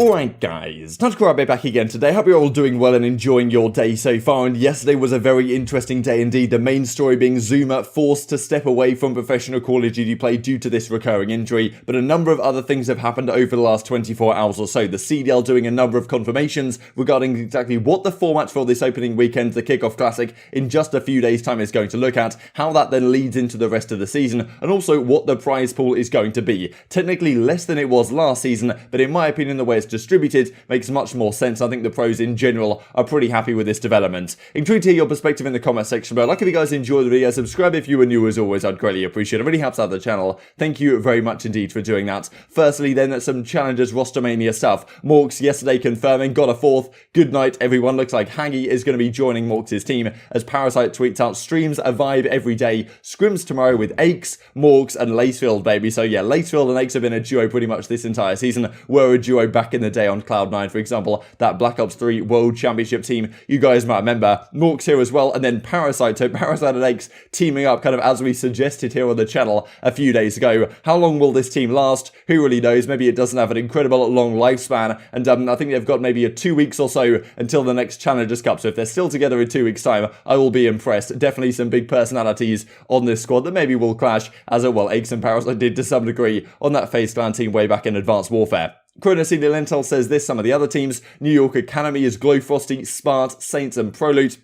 Alright guys, TacticalRab back again today. Hope you're all doing well and enjoying your day so far, and yesterday was a very interesting day indeed. The main story being Zuma forced to step away from professional Call of Duty play due to this recurring injury, but a number of other things have happened over the last 24 hours or so. The CDL doing a number of confirmations regarding exactly what the format for this opening weekend, the Kickoff Classic, in just a few days time is going to look at, how that then leads into the rest of the season, and also what the prize pool is going to be. Technically less than it was last season, but in my opinion the way it's distributed makes much more sense. I think the pros in general are pretty happy with this development. Intrigued to hear your perspective in the comment section below. Like if you guys enjoyed the video, subscribe if you were new as always, I'd greatly appreciate it. It really helps out the channel. Thank you very much indeed for doing that. Firstly then, some Challengers roster mania stuff. Morks yesterday confirming, got a fourth. Good night everyone. Looks like HaLLey is going to be joining Morks' team as Parasite tweets out streams a vibe every day. Scrims tomorrow with aBeZy, Morks and Lacefield baby. So yeah, Lacefield and aBeZy have been a duo pretty much this entire season. Were a duo back in the day on Cloud9, for example, that Black Ops 3 World Championship team, you guys might remember. Morks here as well, and then Parasite, so Parasite and aBeZy teaming up kind of as we suggested here on the channel a few days ago. How long will this team last? Who really knows? Maybe it doesn't have an incredible long lifespan, and I think they've got maybe 2 weeks or so until the next Challengers Cup, so if they're still together in 2 weeks time, I will be impressed. Definitely some big personalities on this squad that maybe will clash, as well aBeZy and Parasite did to some degree on that FaZe clan team way back in Advanced Warfare. CDL Intel says this, some of the other teams: New York Academy is Glowfrosty, Smart, Saints and Proloot.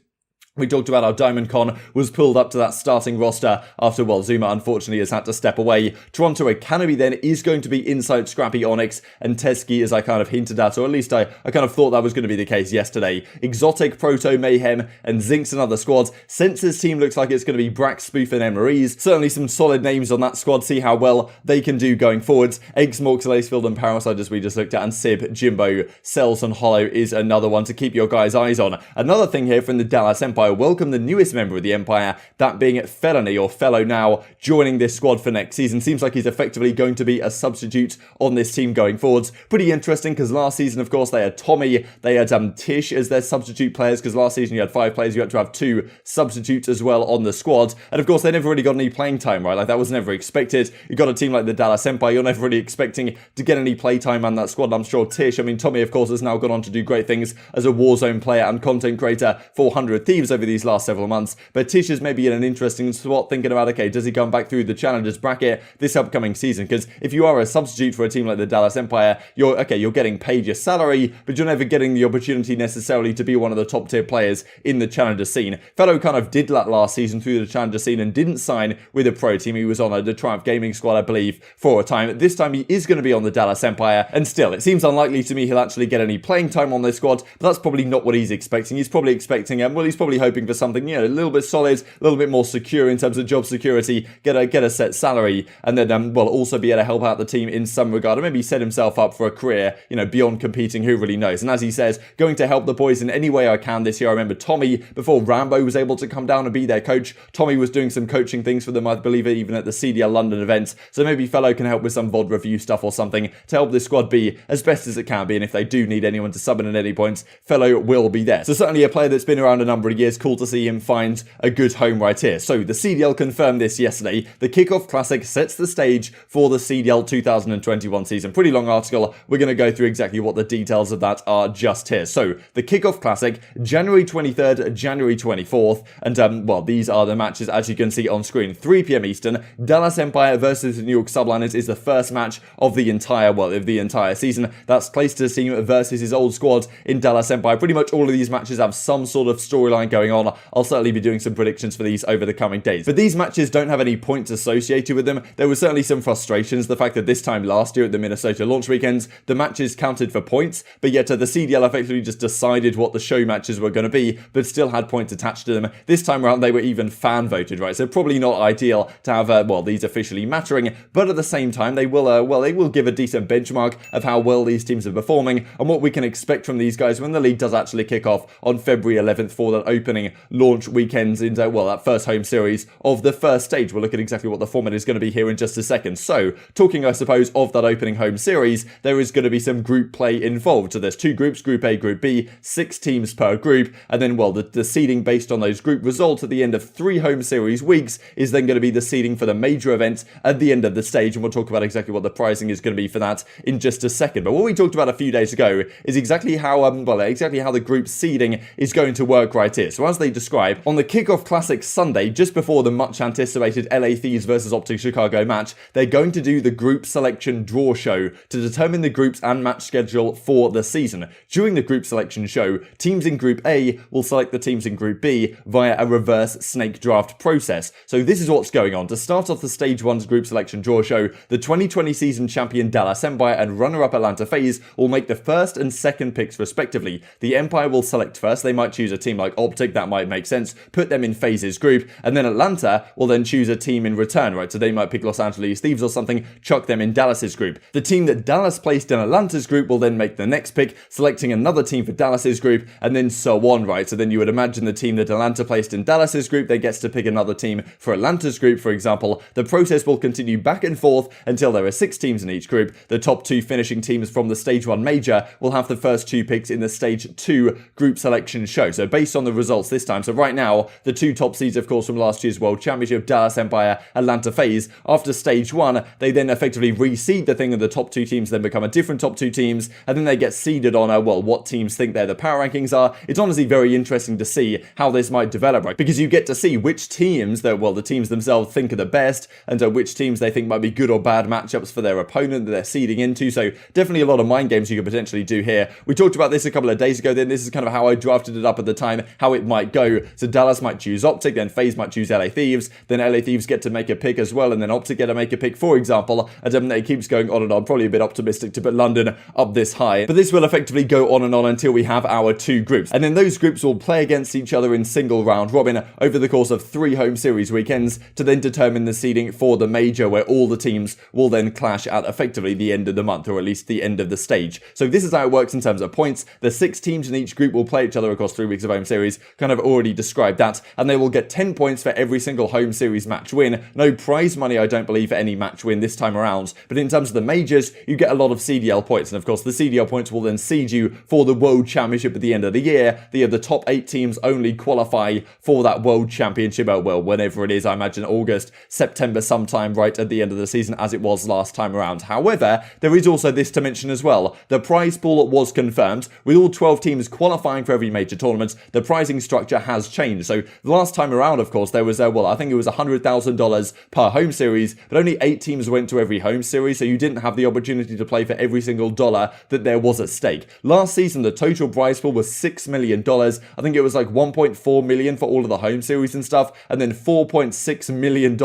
We talked about how Diamond Con was pulled up to that starting roster after, well, Zuma unfortunately has had to step away. Toronto Academy then is going to be Insight, Scrappy, Onyx, and Teskey, as I kind of hinted at, or at least I kind of thought that was going to be the case yesterday. Exotic, Proto, Mayhem, and Zinx and other squads. Sense's team looks like it's going to be Brax, Spoof, and MREs. Certainly some solid names on that squad. See how well they can do going forwards. aBeZy, Morks, Lacefield, and Parasite, as we just looked at, and Sib, Jimbo, Cells, and Hollow is another one to keep your guys' eyes on. Another thing here from the Dallas Empire: welcome the newest member of the Empire, that being Felony, or Fellow now, joining this squad for next season. Seems like he's effectively going to be a substitute on this team going forwards. Pretty interesting, because last season, of course, they had Tommy, they had Tish as their substitute players, because last season you had 5 players, you had to have 2 substitutes as well on the squad, and of course they never really got any playing time, right? Like, that was never expected. You got a team like the Dallas Empire, you're never really expecting to get any play time on that squad. And I'm sure Tish, I mean, Tommy, of course, has now gone on to do great things as a Warzone player and content creator for 100 Thieves over these last several months, but Tish is maybe in an interesting spot thinking about, okay, does he come back through the Challengers bracket this upcoming season? Because if you are a substitute for a team like the Dallas Empire, you're getting paid your salary, but you're never getting the opportunity necessarily to be one of the top tier players in the Challenger scene. Fellow kind of did that last season through the Challenger scene and didn't sign with a pro team. He was on the Triumph Gaming squad, I believe, for a time. This time he is going to be on the Dallas Empire, and still, it seems unlikely to me he'll actually get any playing time on this squad, but that's probably not what he's expecting. He's probably expecting, well, he's probably hoping for something, you know, a little bit solid, a little bit more secure in terms of job security, get a set salary, and then, well, also be able to help out the team in some regard, and maybe set himself up for a career, you know, beyond competing, who really knows. And as he says, going to help the boys in any way I can this year. I remember Tommy, before Rambo was able to come down and be their coach, Tommy was doing some coaching things for them, I believe, even at the CDL London events, so maybe Fellow can help with some VOD review stuff or something to help this squad be as best as it can be, and if they do need anyone to sub in at any points, Fellow will be there. So certainly a player that's been around a number of years. Cool to see him find a good home right here. So the CDL confirmed this yesterday. The Kickoff Classic sets the stage for the CDL 2021 season. Pretty long article. We're going to go through exactly what the details of that are just here. So the Kickoff Classic, January 23rd, January 24th, and well, these are the matches as you can see on screen. 3 PM Eastern, Dallas Empire versus the New York Subliners is the first match of the entire season. That's Clayster's team versus his old squad in Dallas Empire. Pretty much all of these matches have some sort of storyline going on. I'll certainly be doing some predictions for these over the coming days. But these matches don't have any points associated with them. There were certainly some frustrations. The fact that this time last year at the Minnesota launch weekends, the matches counted for points, but yet the CDL effectively just decided what the show matches were going to be, but still had points attached to them. This time around, they were even fan voted, right? So probably not ideal to have, well, these officially mattering, but at the same time, they will give a decent benchmark of how well these teams are performing and what we can expect from these guys when the league does actually kick off on February 11th for that open opening launch weekends into, well, that first home series of the first stage. We'll look at exactly what the format is going to be here in just a second. So, talking, I suppose, of that opening home series, there is going to be some group play involved. So there's 2 groups, Group A, Group B, 6 teams per group, and then, well, the seeding based on those group results at the end of 3 home series weeks is then going to be the seeding for the major events at the end of the stage, and we'll talk about exactly what the pricing is going to be for that in just a second. But what we talked about a few days ago is exactly how the group seeding is going to work right here. So as they describe, on the Kickoff Classic Sunday, just before the much anticipated LA Thieves versus OpTic Chicago match, they're going to do the group selection draw show to determine the groups and match schedule for the season. During the group selection show, teams in Group A will select the teams in Group B via a reverse snake draft process. So this is what's going on. To start off the Stage 1's group selection draw show, the 2020 season champion Dallas Empire and runner-up Atlanta FaZe will make the first and second picks respectively. The Empire will select first. They might choose a team like OpTic, that might make sense, put them in FaZe's group, and then Atlanta will then choose a team in return, right? So they might pick Los Angeles Thieves or something, chuck them in Dallas's group. The team that Dallas placed in Atlanta's group will then make the next pick, selecting another team for Dallas's group, and then so on, right? So then you would imagine the team that Atlanta placed in Dallas's group, they gets to pick another team for Atlanta's group, for example. The process will continue back and forth until there are 6 teams in each group. The top 2 finishing teams from the Stage 1 major will have the first 2 picks in the Stage 2 group selection show. So based on the results this time, so right now, the 2 top seeds, of course, from last year's World Championship, Dallas Empire, Atlanta FaZe, after Stage 1, they then effectively reseed the thing, and the top 2 teams then become a different top 2 teams, and then they get seeded on, what teams think their power rankings are. It's honestly very interesting to see how this might develop, right? Because you get to see which teams that, the teams themselves think are the best, and which teams they think might be good or bad matchups for their opponent that they're seeding into. So definitely a lot of mind games you could potentially do here. We talked about this a couple of days ago, then this is kind of how I drafted it up at the time, how it might go. So Dallas might choose OpTic, then FaZe might choose LA Thieves, then LA Thieves get to make a pick as well, and then OpTic get to make a pick, for example, and it keeps going on and on. Probably a bit optimistic to put London up this high, but this will effectively go on and on until we have our 2 groups, and then those groups will play against each other in single round robin over the course of 3 home series weekends to then determine the seeding for the major, where all the teams will then clash at effectively the end of the month, or at least the end of the stage. So this is how it works in terms of points. The 6 teams in each group will play each other across 3 weeks of home series, kind of already described that, and they will get 10 points for every single home series match win. No prize money, I don't believe, for any match win this time around, but in terms of the majors, you get a lot of CDL points, and of course the CDL points will then seed you for the World Championship at the end of the year. The top 8 teams only qualify for that World Championship, whenever it is, I imagine August, September sometime, right at the end of the season, as it was last time around. However, there is also this to mention as well. The prize pool was confirmed, with all 12 teams qualifying for every major tournament. The prizing structure has changed. So the last time around, of course, there was, I think it was $100,000 per home series, but only 8 teams went to every home series, so you didn't have the opportunity to play for every single dollar that there was at stake. Last season, the total prize pool was $6 million. I think it was like $1.4 million for all of the home series and stuff, and then $4.6 million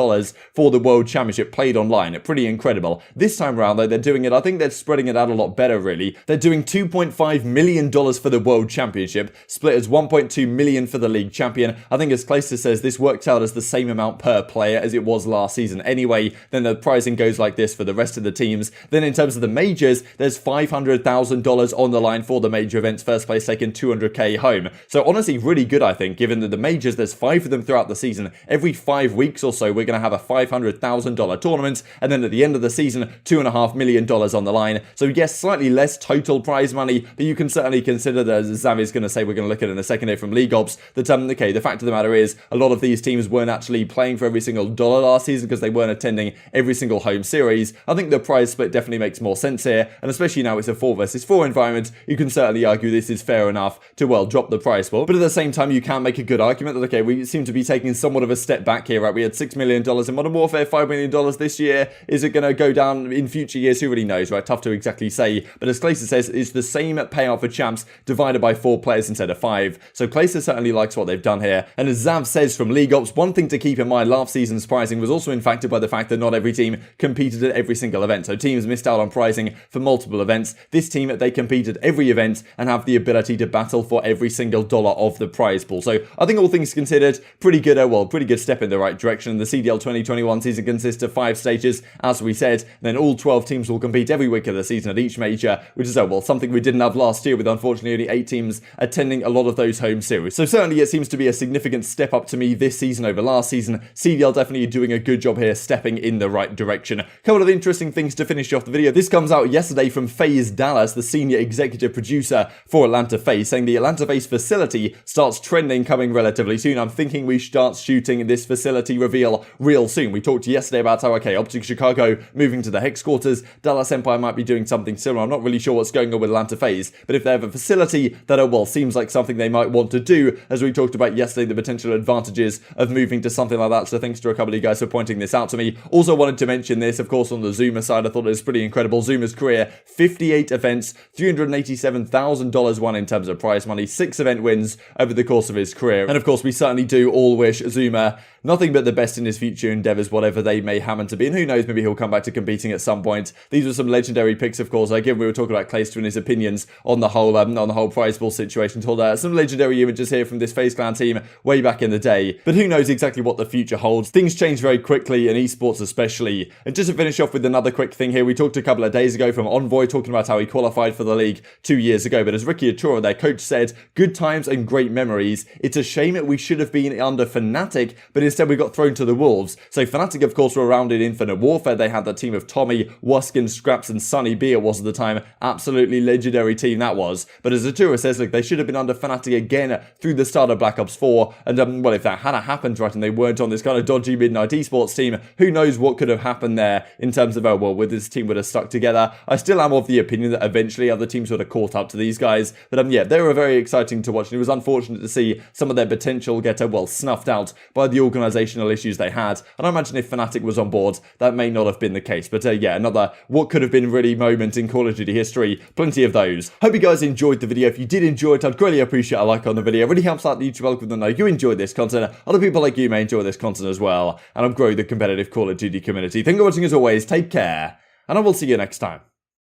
for the World Championship played online. Pretty incredible. This time around, though, they're doing it, I think they're spreading it out a lot better, really. They're doing $2.5 million for the World Championship, split as $1.2 million for the league champion. I think, as Clayster says, this worked out as the same amount per player as it was last season anyway. Then the pricing goes like this for the rest of the teams. Then in terms of the majors, there's $500,000 on the line for the major events. First place taking $200K home. So honestly, really good, I think, given that the majors, there's 5 of them throughout the season. Every 5 weeks or so, we're going to have a $500,000 tournament, and then at the end of the season, $2.5 million on the line. So yes, slightly less total prize money, but you can certainly consider that, as Zav is going to say, we're going to look at it in a second here from League Ops, that okay, the fact of the matter is, a lot of these teams weren't actually playing for every single dollar last season because they weren't attending every single home series. I think the prize split definitely makes more sense here, and especially now it's a 4 versus 4 environment, you can certainly argue this is fair enough to, drop the prize pool. But at the same time, you can make a good argument that, okay, we seem to be taking somewhat of a step back here, right? We had $6 million in Modern Warfare, $5 million this year. Is it going to go down in future years? Who really knows, right? Tough to exactly say. But as Clayster says, it's the same payout for champs divided by 4 players instead of 5. So Clayster certainly likes what they've done here. And as Zav says from League Ops, one thing to keep in mind, last season's pricing was also impacted by the fact that not every team competed at every single event. So teams missed out on pricing for multiple events. This team, they competed every event and have the ability to battle for every single dollar of the prize pool. So I think all things considered, pretty good, pretty good step in the right direction. The CDL 2021 season consists of 5 stages, as we said. Then all 12 teams will compete every week of the season at each major, which is, something we didn't have last year with, unfortunately, only 8 teams attending a lot of those home series. So certainly it seems to be a significant step up to me this season over last season. CDL definitely doing a good job here, stepping in the right direction. A couple of interesting things to finish off the video. This comes out yesterday from FaZe Dallas, the senior executive producer for Atlanta FaZe, saying the Atlanta FaZe facility starts trending coming relatively soon. I'm thinking we start shooting this facility reveal real soon. We talked yesterday about how, okay, OpTic Chicago moving to the Hex quarters, Dallas Empire might be doing something similar. I'm not really sure what's going on with Atlanta FaZe, but if they have a facility that, well, seems like something they might want to do, as we talked about yesterday, the potential advantages of moving to something like that. So thanks to a couple of you guys for pointing this out to me. Also wanted to mention this, of course, on the Zoomer side. I thought it was pretty incredible. Zoomer's career, 58 events, $387,000 won in terms of prize money, 6 event wins over the course of his career. And of course, we certainly do all wish Zoomer nothing but the best in his future endeavors, whatever they may happen to be. And who knows, maybe he'll come back to competing at some point. These were some legendary picks, of course. Again, we were talking about Clayster and his opinions on the whole prize pool situation. Told some legendary images here from this FaZe Clan team way back in the day. But who knows exactly what the future holds. Things change very quickly in esports especially. And just to finish off with another quick thing here, we talked a couple of days ago from Envoy talking about how he qualified for the league 2 years ago. But as Ricky Atura, their coach, said, good times and great memories. It's a shame that we should have been under Fnatic, but instead we got thrown to the wolves. So Fnatic, of course, were around in Infinite Warfare. They had the team of Tommy, Wuskin, Scraps, and Sunny B, it was at the time. Absolutely legendary team that was. But as Atura says, look, they should have been under Fnatic again through the start of Black Ops 4. And, well, if that had happened, right, and they weren't on this kind of dodgy Midnight Esports team, who knows what could have happened there in terms of, oh, well, with this team would have stuck together. I still am of the opinion that eventually other teams would have caught up to these guys. But, yeah, they were very exciting to watch. And it was unfortunate to see some of their potential get, well, snuffed out by the organizational issues they had. And I imagine if Fnatic was on board, that may not have been the case. But, yeah, another what could have been really moment in Call of Duty history. Plenty of those. Hope you guys enjoyed the video. If you did enjoy it, I'd greatly appreciate a like on the video. It really helps out the YouTube algorithm to know you enjoyed this content. Other people like you may enjoy this content as well. And I'm growing the competitive Call of Duty community. Thank you for watching as always. Take care. And I will see you next time.